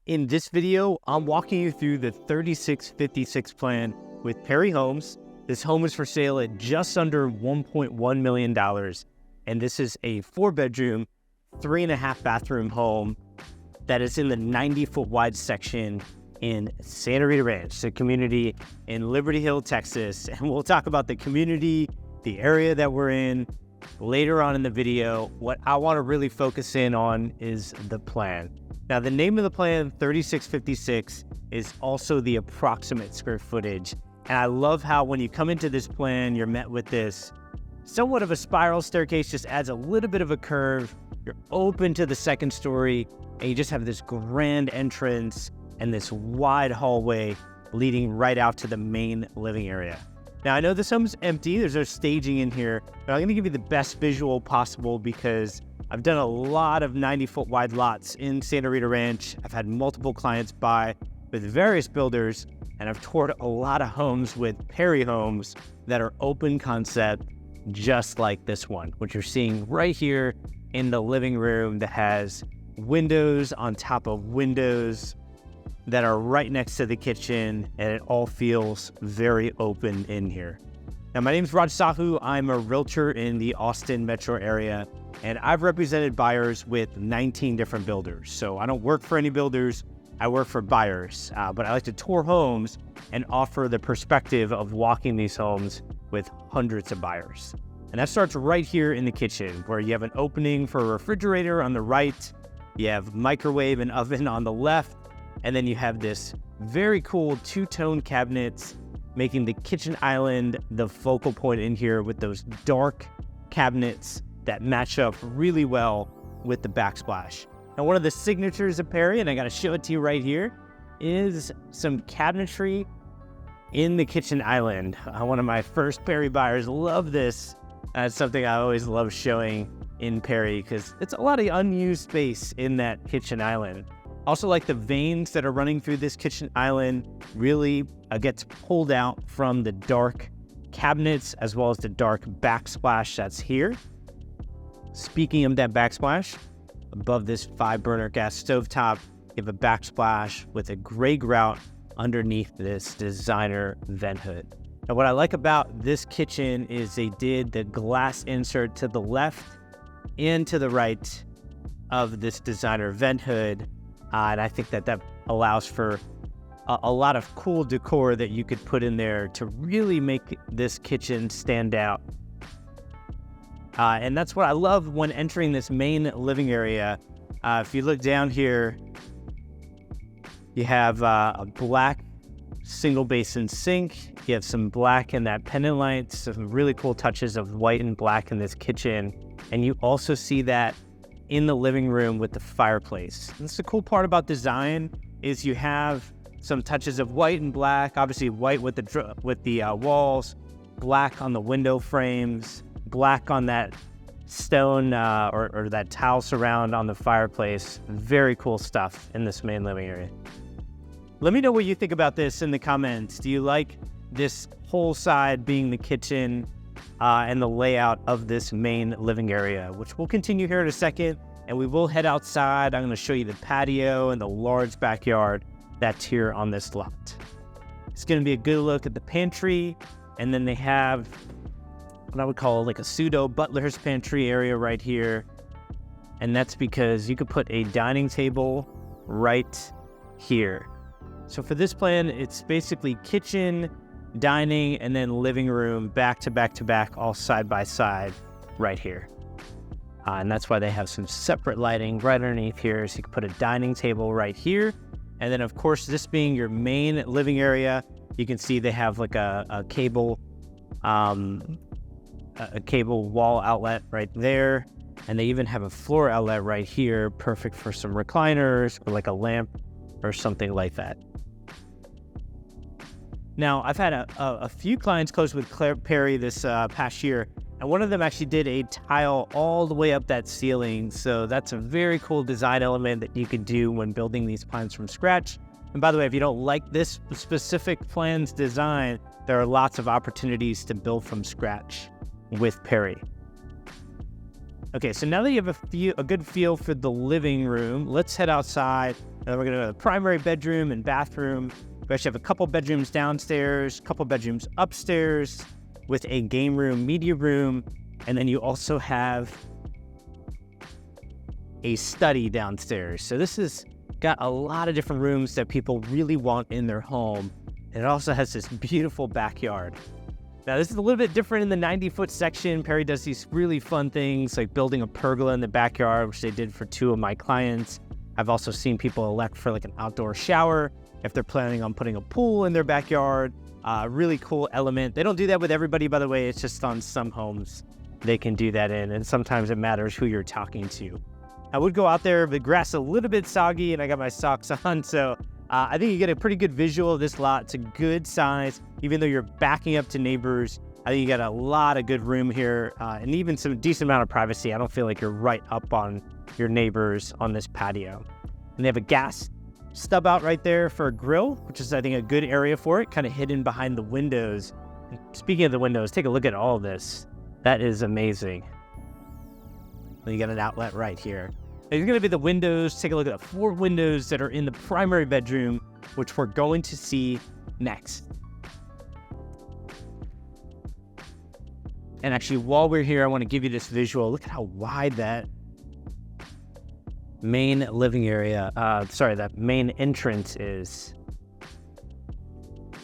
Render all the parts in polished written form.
In this video, I'm walking you through the 3656 plan with Perry Homes. This home is for sale at just under $1.1 million. And this is a 4-bedroom, 3.5 bathroom home that is in the 90-foot wide section in Santa Rita Ranch, the community in Liberty Hill, Texas. And we'll talk about the community, the area that we're in later on in the video. What I want to really focus in on is the plan. Now, the name of the plan, 3656, is also the approximate square footage. And I love how when you come into this plan, you're met with this somewhat of a spiral staircase, just adds a little bit of a curve. You're open to the second story, and you just have this grand entrance and this wide hallway leading right out to the main living area. Now, I know this home's empty. There's no staging in here, but I'm going to give you the best visual possible because I've done a lot of 90-foot wide lots in Santa Rita Ranch. I've had multiple clients buy with various builders, and I've toured a lot of homes with Perry Homes that are open concept, just like this one, which you're seeing right here in the living room that has windows on top of windows that are right next to the kitchen, and it all feels very open in here. Now, my name is Raj Sahu. I'm a realtor in the Austin metro area, and I've represented buyers with 19 different builders. So I don't work for any builders, I work for buyers, but I like to tour homes and offer the perspective of walking these homes with hundreds of buyers. And that starts right here in the kitchen, where you have an opening for a refrigerator on the right, you have microwave and oven on the left, and then you have this very cool two-tone cabinets, making the kitchen island the focal point in here with those dark cabinets that match up really well with the backsplash. Now, one of the signatures of Perry, and I got to show it to you right here, is some cabinetry in the kitchen island. One of my first Perry buyers loved this. It's something I always love showing in Perry because it's a lot of unused space in that kitchen island. Also, like the veins that are running through this kitchen island really gets pulled out from the dark cabinets as well as the dark backsplash that's here. Speaking of that backsplash, above this 5-burner gas stovetop, you have a backsplash with a gray grout underneath this designer vent hood. Now, what I like about this kitchen is they did the glass insert to the left and to the right of this designer vent hood. And I think that allows for a lot of cool decor that you could put in there to really make this kitchen stand out. And that's what I love when entering this main living area. If you look down here, you have a black single basin sink. You have some black in that pendant light, some really cool touches of white and black in this kitchen. And you also see that in the living room with the fireplace. And that's the cool part about design is you have some touches of white and black, obviously white with the walls, black on the window frames, black on that stone or that tile surround on the fireplace. Very cool stuff in this main living area. Let me know what you think about this in the comments. Do you like this whole side being the kitchen and the layout of this main living area, which we'll continue here in a second, and we will head outside. I'm going to show you the patio and the large backyard that's here on this lot. It's going to be a good look at the pantry, and then they have what I would call like a pseudo butler's pantry area right here, and that's because you could put a dining table right here. So for this plan, it's basically kitchen, dining, and then living room back to back to back, all side by side right here. And that's why they have some separate lighting right underneath here. So you can put a dining table right here. And then, of course, this being your main living area, you can see they have like a cable wall outlet right there. And they even have a floor outlet right here, perfect for some recliners or like a lamp or something like that. Now, I've had a few clients close with Perry this past year, and one of them actually did a tile all the way up that ceiling. So that's a very cool design element that you could do when building these plans from scratch. And by the way, if you don't like this specific plan's design, there are lots of opportunities to build from scratch with Perry. Okay, so now that you have a good feel for the living room, let's head outside. And we're going to go to the primary bedroom and bathroom. We actually have a couple bedrooms downstairs, a couple bedrooms upstairs with a game room, media room, and then you also have a study downstairs. So this has got a lot of different rooms that people really want in their home. And it also has this beautiful backyard. Now, this is a little bit different in the 90-foot section. Perry does these really fun things like building a pergola in the backyard, which they did for 2 of my clients. I've also seen people elect for like an outdoor shower if they're planning on putting a pool in their backyard. Really cool element. They don't do that with everybody, by the way. It's just on some homes they can do that in, and sometimes it matters who you're talking to. I would go out there, the grass is a little bit soggy, and I got my socks on, so I think you get a pretty good visual of this lot. It's a good size. Even though you're backing up to neighbors, I think you got a lot of good room here, and even some decent amount of privacy. I don't feel like you're right up on your neighbors on this patio. And they have a gas stub out right there for a grill, which is, I think, a good area for it, kind of hidden behind the windows. And speaking of the windows, take a look at all this. That is amazing. And you got an outlet right here. There's going to be the windows. Take a look at the 4 windows that are in the primary bedroom, which we're going to see next. And actually, while we're here, I want to give you this visual. Look at how wide that main living area, that main entrance is.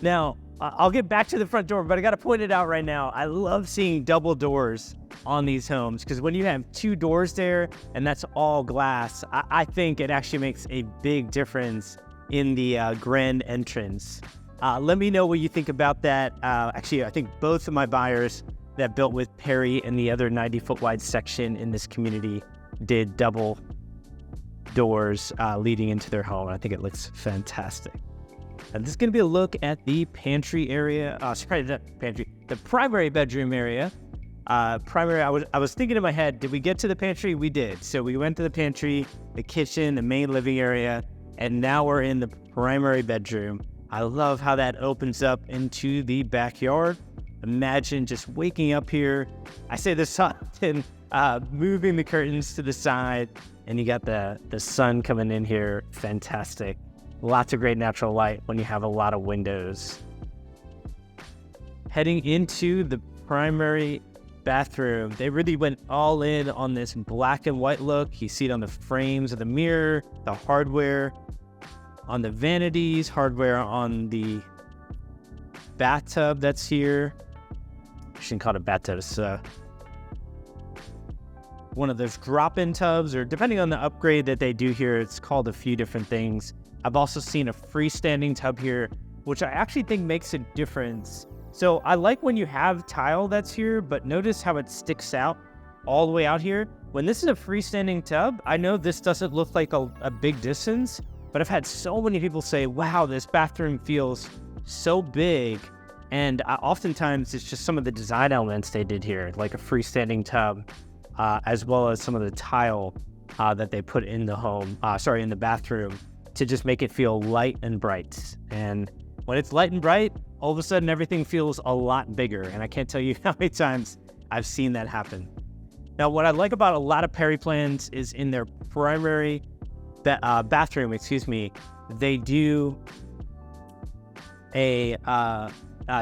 Now, I'll get back to the front door, but I got to point it out right now. I love seeing double doors on these homes, because when you have 2 doors there and that's all glass, I think it actually makes a big difference in the grand entrance. Let me know what you think about that. Actually, I think both of my buyers that built with Perry and the other 90-foot wide section in this community did double doors leading into their home. I think it looks fantastic. And this is going to be a look at the pantry area. The primary bedroom area. I was thinking in my head, did we get to the pantry? We did. So we went to the pantry, the kitchen, the main living area, and now we're in the primary bedroom. I love how that opens up into the backyard. Imagine just waking up here. I say this often, moving the curtains to the side, and you got the sun coming in here. Fantastic. Lots of great natural light when you have a lot of windows. Heading into the primary bathroom, they really went all in on this black and white look. You see it on the frames of the mirror, the hardware on the vanities, hardware on the bathtub that's here. I shouldn't call it a bathtub. It's one of those drop-in tubs, or depending on the upgrade that they do here, it's called a few different things. I've also seen a freestanding tub here, which I actually think makes a difference. So I like when you have tile that's here, but notice how it sticks out all the way out here. When this is a freestanding tub, I know this doesn't look like a big distance, but I've had so many people say, wow, this bathroom feels so big. And oftentimes it's just some of the design elements they did here, like a freestanding tub, as well as some of the tile that they put in the in the bathroom to just make it feel light and bright. And when it's light and bright, all of a sudden everything feels a lot bigger. And I can't tell you how many times I've seen that happen. Now, what I like about a lot of Perry plans is in their primary bathroom, they do a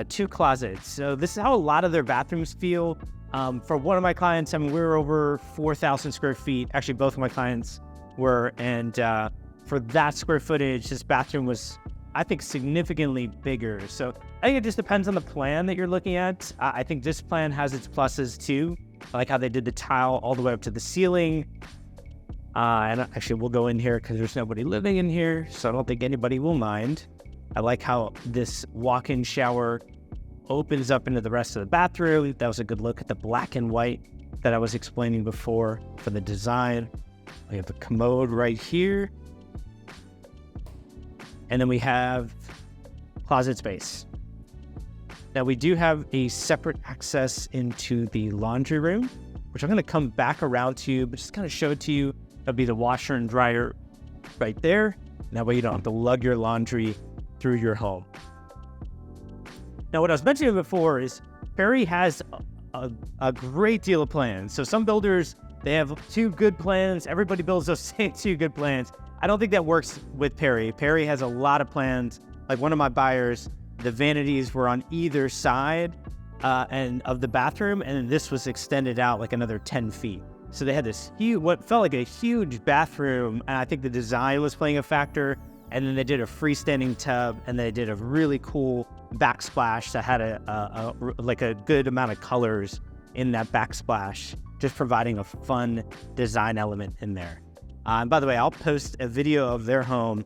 2 closets. So this is how a lot of their bathrooms feel. For one of my clients, we were over 4,000 square feet. Actually, both of my clients were. And for that square footage, this bathroom was, I think, significantly bigger. So I think it just depends on the plan that you're looking at. I think this plan has its pluses too. I like how they did the tile all the way up to the ceiling. And actually, we'll go in here because there's nobody living in here, so I don't think anybody will mind. I like how this walk-in shower opens up into the rest of the bathroom. That was a good look at the black and white that I was explaining before for the design. We have the commode right here. And then we have closet space. Now we do have a separate access into the laundry room, which I'm going to come back around to, but just kind of show it to you. That'll be the washer and dryer right there. And that way you don't have to lug your laundry through your home. Now, what I was mentioning before is Perry has a great deal of plans. So some builders, They have 2 good plans. Everybody builds those same 2 good plans. I don't think that works with Perry. Perry has a lot of plans. Like one of my buyers, the vanities were on either side and of the bathroom, and this was extended out like another 10 feet. So they had this huge, what felt like a huge bathroom, and I think the design was playing a factor. And then they did a freestanding tub, and they did a really cool backsplash that had a good amount of colors in that backsplash, just providing a fun design element in there. And by the way, I'll post a video of their home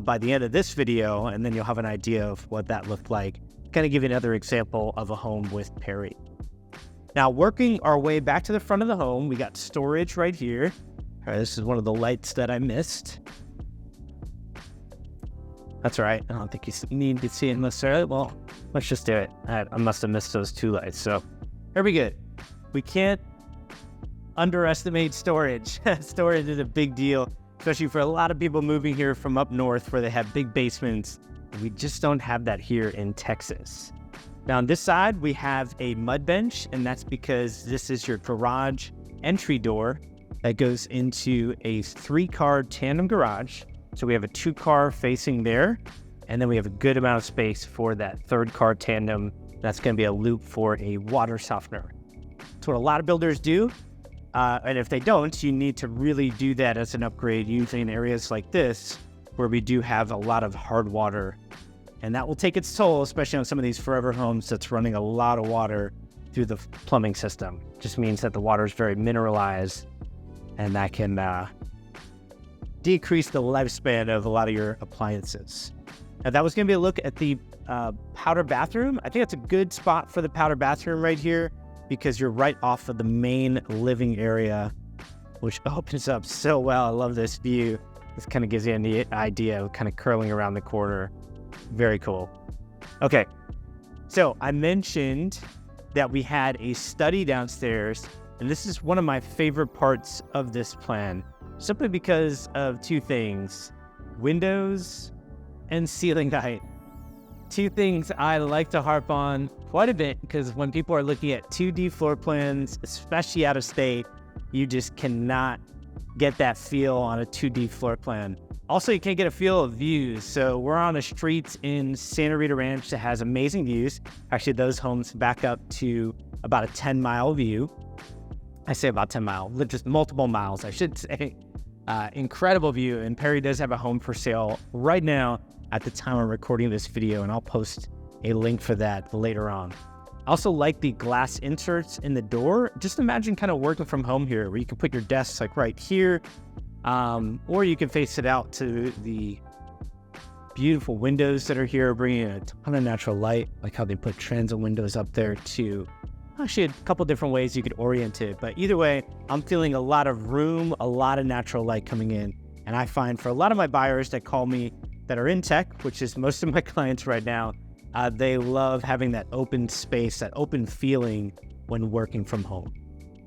by the end of this video, and then you'll have an idea of what that looked like. Kind of give you another example of a home with Perry. Now, working our way back to the front of the home, we got storage right here. All right, this is one of the lights that I missed. That's all right. I don't think you need to see it necessarily. Well, let's just do it. I must have missed those 2 lights. So here we go. We can't underestimate storage. Storage is a big deal, especially for a lot of people moving here from up north where they have big basements. We just don't have that here in Texas. Now on this side, we have a mud bench, and that's because this is your garage entry door that goes into a 3-car tandem garage. So we have a 2-car facing there, and then we have a good amount of space for that 3rd-car tandem. That's going to be a loop for a water softener. That's what a lot of builders do, and if they don't, you need to really do that as an upgrade usually in areas like this where we do have a lot of hard water, and that will take its toll, especially on some of these forever homes that's running a lot of water through the plumbing system. Just means that the water is very mineralized, and that can decrease the lifespan of a lot of your appliances. Now that was going to be a look at the powder bathroom. I think that's a good spot for the powder bathroom right here because you're right off of the main living area, which opens up so well. I love this view. This kind of gives you an idea of kind of curling around the corner. Very cool. Okay, so I mentioned that we had a study downstairs, and this is one of my favorite parts of this plan. Simply because of 2 things, windows and ceiling height. 2 things I like to harp on quite a bit because when people are looking at 2D floor plans, especially out of state, you just cannot get that feel on a 2D floor plan. Also, you can't get a feel of views. So we're on a street in Santa Rita Ranch that has amazing views. Actually, those homes back up to about a 10-mile view. I say about 10 miles, just multiple miles, I should say. Incredible view, and Perry does have a home for sale right now at the time I'm recording this video, and I'll post a link for that later on. I also like the glass inserts in the door. Just imagine kind of working from home here, where you can put your desks like right here, or you can face it out to the beautiful windows that are here, bringing a ton of natural light, like how they put transit windows up there too. Actually, a couple different ways you could orient it, but either way, I'm feeling a lot of room, a lot of natural light coming in. And I find for a lot of my buyers that call me that are in tech, which is most of my clients right now, they love having that open space, that open feeling when working from home.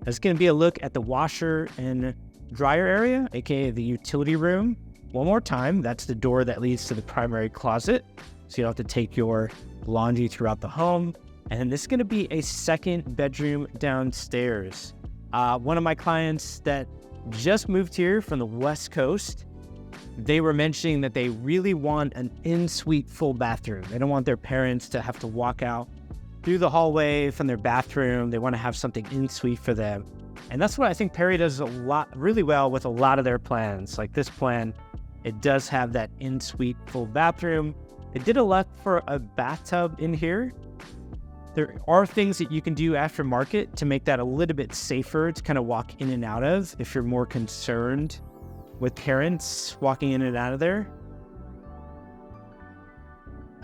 That's going to be a look at the washer and dryer area, aka the utility room. One more time, that's the door that leads to the primary closet, so you don't have to take your laundry throughout the home. And this is going to be a 2nd bedroom downstairs. One of my clients that just moved here from the West Coast, they were mentioning that they really want an in-suite full bathroom. They don't want their parents to have to walk out through the hallway from their bathroom. They want to have something in-suite for them. And that's what I think Perry does really well with a lot of their plans. Like this plan, it does have that in-suite full bathroom. It did elect for a bathtub in here. There are things that you can do aftermarket to make that a little bit safer to kind of walk in and out of if you're more concerned with parents walking in and out of there.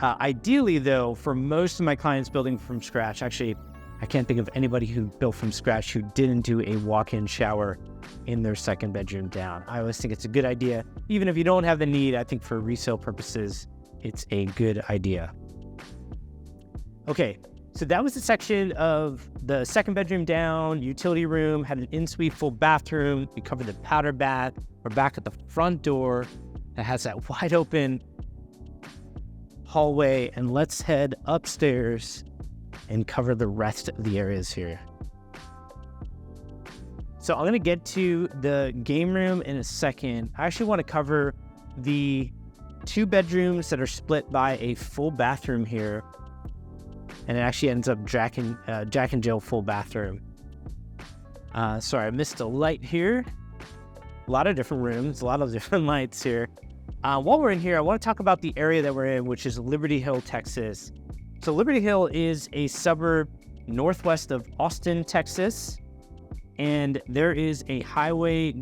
Ideally, though, for most of my clients building from scratch, actually, I can't think of anybody who built from scratch who didn't do a walk-in shower in their 2nd bedroom down. I always think it's a good idea. Even if you don't have the need, I think for resale purposes, it's a good idea. Okay. So that was the section of the 2nd bedroom down, utility room, had an in-suite full bathroom. We covered the powder bath. We're back at the front door that has that wide open hallway. And let's head upstairs and cover the rest of the areas here. So I'm going to get to the game room in a second. I actually want to cover the 2 bedrooms that are split by a full bathroom here. And it actually ends up Jack and Jill full bathroom. Sorry, I missed a light here. A lot of different rooms, a lot of different lights here. While we're in here, I want to talk about the area that we're in, which is Liberty Hill, Texas. So Liberty Hill is a suburb northwest of Austin, Texas. And there is a highway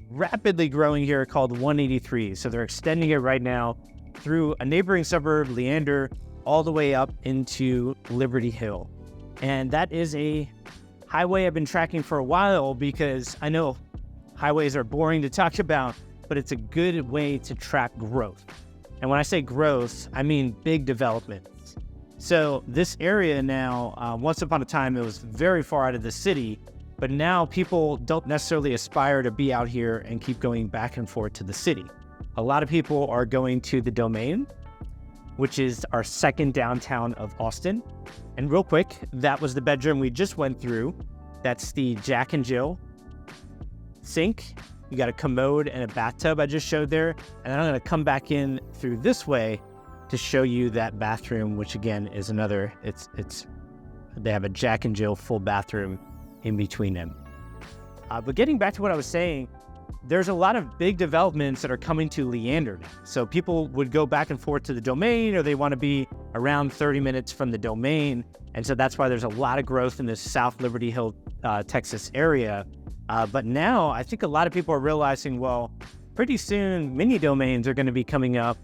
rapidly growing here called 183. So they're extending it right now through a neighboring suburb, Leander, all the way up into Liberty Hill. And that is a highway I've been tracking for a while because I know highways are boring to talk about, but it's a good way to track growth. And when I say growth, I mean big developments. So this area now, once upon a time, it was very far out of the city, but now people don't necessarily aspire to be out here and keep going back and forth to the city. A lot of people are going to the Domain, which is our second downtown of Austin. And real quick, that was the bedroom we just went through. That's the Jack and Jill sink. You got a commode and a bathtub I just showed there. And I'm going to come back in through this way to show you that bathroom, which again is another, they have a Jack and Jill full bathroom in between them. But getting back to what I was saying, there's a lot of big developments that are coming to Leander now. So people would go back and forth to the Domain, or they want to be around 30 minutes from the Domain. And so that's why there's a lot of growth in this South Liberty Hill, Texas area. But now I think a lot of people are realizing, well, pretty soon mini domains are going to be coming up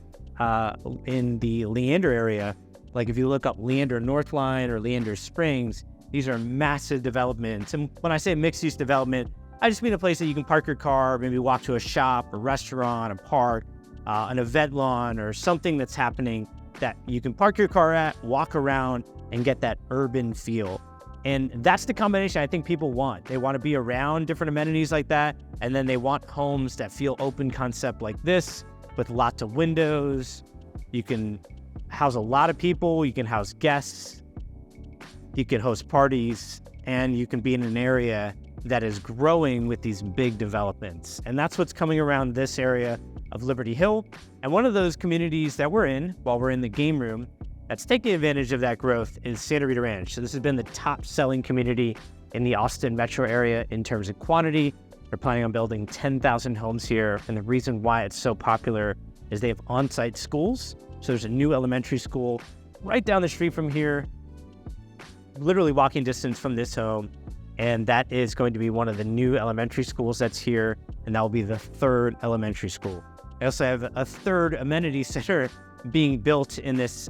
in the Leander area. Like if you look up Leander Northline or Leander Springs, these are massive developments. And when I say mixed-use development, I just mean a place that you can park your car, maybe walk to a shop, a restaurant, a park, an event lawn, or something that's happening that you can park your car at, walk around, and get that urban feel. And that's the combination I think people want. They want to be around different amenities like that, and then they want homes that feel open concept like this, with lots of windows. You can house a lot of people, you can house guests, you can host parties, and you can be in an area that is growing with these big developments. And that's what's coming around this area of Liberty Hill. And one of those communities that we're in, while we're in the game room, that's taking advantage of that growth is Santa Rita Ranch. So this has been the top selling community in the Austin metro area in terms of quantity. They're planning on building 10,000 homes here. And the reason why it's so popular is they have on-site schools. So there's a new elementary school right down the street from here, literally walking distance from this home. And that is going to be one of the new elementary schools that's here. And that will be the 3rd elementary school. I also have a 3rd amenity center being built in this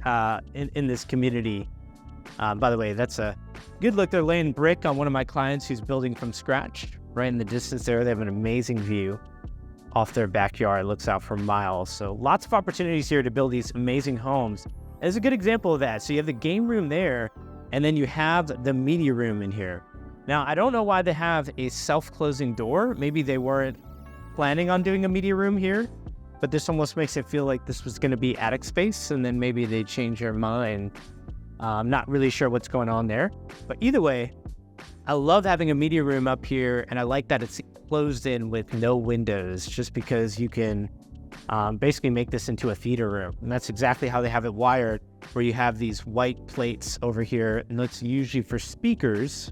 in this community. By the way, that's a good look. They're laying brick on one of my clients who's building from scratch. Right in the distance there, they have an amazing view off their backyard. It looks out for miles. So lots of opportunities here to build these amazing homes. It's a good example of that. So you have the game room there, and then you have the media room in here. Now, I don't know why they have a self-closing door. Maybe they weren't planning on doing a media room here, but this almost makes it feel like this was going to be attic space, and then maybe they change their mind. I'm not really sure what's going on there. But either way, I love having a media room up here, and I like that it's closed in with no windows, just because you can basically make this into a theater room. And that's exactly how they have it wired, where you have these white plates over here, and that's usually for speakers.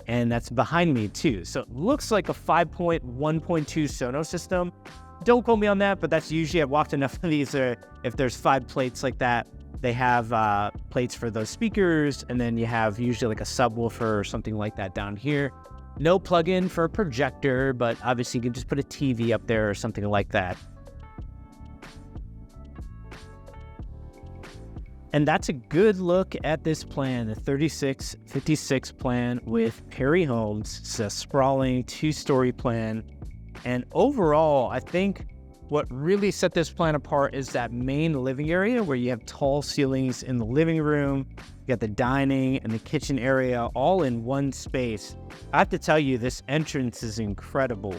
And that's behind me too. So it looks like a 5.1.2 Sonos system. Don't quote me on that, but that's usually, I've walked enough of these, if there's 5 plates like that, they have plates for those speakers, and then you have usually like a subwoofer or something like that down here. No plug-in for a projector, but obviously you can just put a TV up there or something like that. And that's a good look at this plan, the 3656 plan with Perry Homes. It's a sprawling 2-story plan. And overall, I think what really set this plan apart is that main living area where you have tall ceilings in the living room. You got the dining and the kitchen area all in one space. I have to tell you, this entrance is incredible.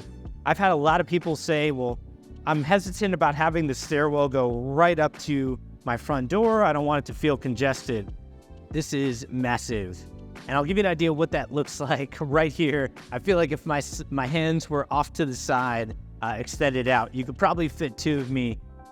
I've had a lot of people say, well, I'm hesitant about having the stairwell go right up to my front door. I don't want it to feel congested. This is massive. And I'll give you an idea what that looks like right here. I feel like if my hands were off to the side, extended out, you could probably fit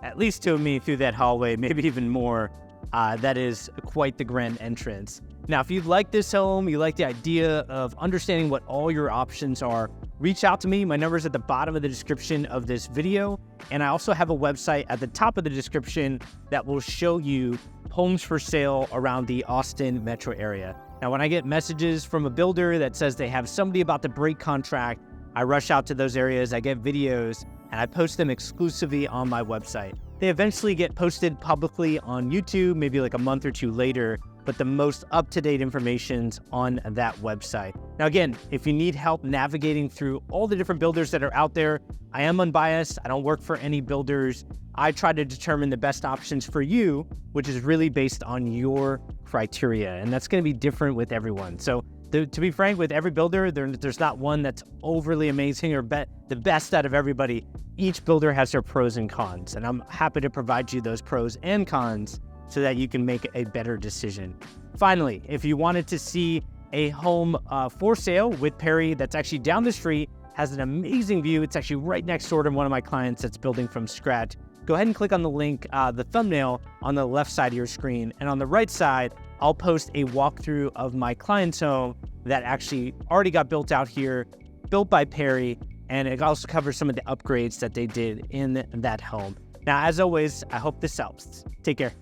at least two of me through that hallway, maybe even more. That is quite the grand entrance. Now, if you like this home, you like the idea of understanding what all your options are, reach out to me. My number is at the bottom of the description of this video. And I also have a website at the top of the description that will show you homes for sale around the Austin metro area. Now, when I get messages from a builder that says they have somebody about to break contract, I rush out to those areas, I get videos, and I post them exclusively on my website. They eventually get posted publicly on YouTube, maybe like a month or two later, but the most up-to-date information's on that website. Now again, if you need help navigating through all the different builders that are out there, I am unbiased. I don't work for any builders. I try to determine the best options for you, which is really based on your criteria, and that's gonna be different with everyone. So to be frank, with every builder, there's not one that's overly amazing or the best out of everybody. Each builder has their pros and cons, and I'm happy to provide you those pros and cons so that you can make a better decision. Finally, if you wanted to see a home for sale with Perry that's actually down the street, has an amazing view, it's actually right next door to one of my clients that's building from scratch, go ahead and click on the link, the thumbnail on the left side of your screen. And on the right side, I'll post a walkthrough of my client's home that actually already got built out here, built by Perry, and it also covers some of the upgrades that they did in that home. Now, as always, I hope this helps. Take care.